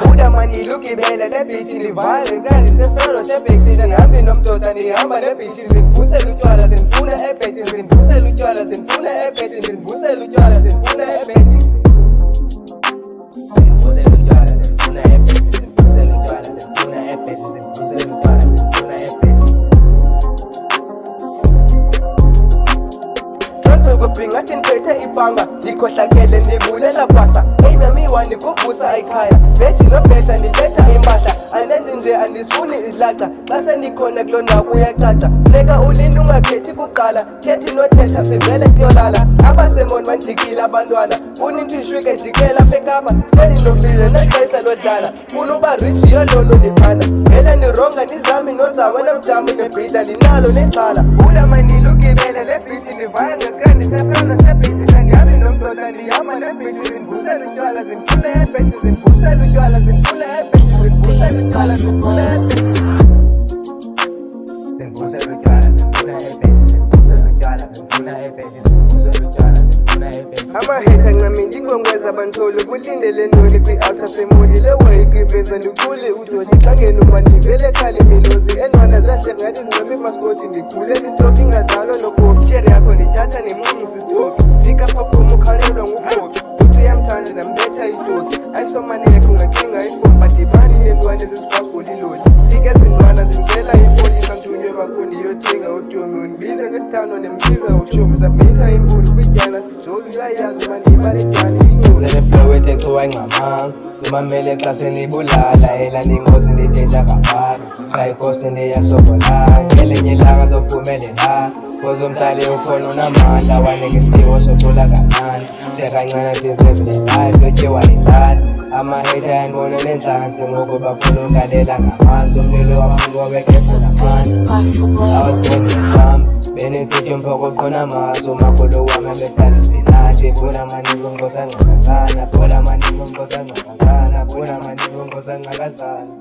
Buda mani lukibele le bithi livale kandi sefelo sebhekisina nihambe nomdoda nihamba nebithi zinivusela utshwala zinifuna ebhedi zinivusela utshwala zinifuna ebhedi zinivusela utshwala zinifuna ebhedi zinivusela utshwala zinifuna ebhedi zinivusela utshwala zinifuna ebhedi zinivusela utshwala zinifuna ebhedi Ngathi niphethe ibhanga nikhohlakele nibulela kwasa eyimamiwa nikuvusa ayikhaya bethi nobhetha nibetha impahla anenzi nje anisifuni izilaxa xa senikhona kulona kuyacaca neka ulinde ungakhethi kuqala thethi nothetha sivele siyolala abasemoni bandikile abantwana funa into ishwike jikela phekapa seni nombize nexesha lodlala funa uba richi yolono niphana vele nironga nizami nozama nomjami nebhida ninalo nexhala ulama nilukibele le bithi nivaya ngekrandi sefana sebhekisina ndihamba nomdoda ndihamba nebhithi zinivusela utshwala zinifuna ebhedi zinivusela utshwala zinifuna ebhedi zinivusela utshwala zinifuna ebhedi zinivusela utshwala zinifuna ebhedi zinivusela utshwala zinifuna ebhedi zinivusela utshwala zinifuna ebhedi amahetha ncami ndingongweza bantolo kulindele ntoni kwi-outer semoli lewayi kwiveza ndikhule udoti xa ngenuma ndivele khale milozi enwana zahle ngathi zincome imaskoti ndikhulele istoki ingadlalwa nokofi shere yakho ndithatha nemnxusi istoki fika phaphumu ukhalelwa ngukofi uthi uyamthanda nambetha idoki ayisomaneke ungacinga ifoni badibani nentwana ezizifagoliloli fike ezintwana zimcela ifoni kantunywe bakundi yothenga utomi undibize ngesithando nembiza utshomi zabhitha imfulu kwityana sijoli uyayazi uma ndiyibalejani ingozi wayingamanga umamele xa senibulala elandingozi ndithetha kaphara sayikosi ndiyasokola ngelinye ilanga zophumelela kozomhlali ukhona unamandla wanika isiphiwo socula kamnandi sekancane ndizebelelayo lotyiwa yindlala amahetha yandibona nentlanzi ngoku bafuna ugalela ngamanzi umlilo wamntu wabekefuna amandla awazibondeqams benisithi umphokoqona maso umakhulu wami abethanda isipinatshi funa maningi unkosangcakazana funa maningi unkosangcakazana funa maningi unkosangcakazana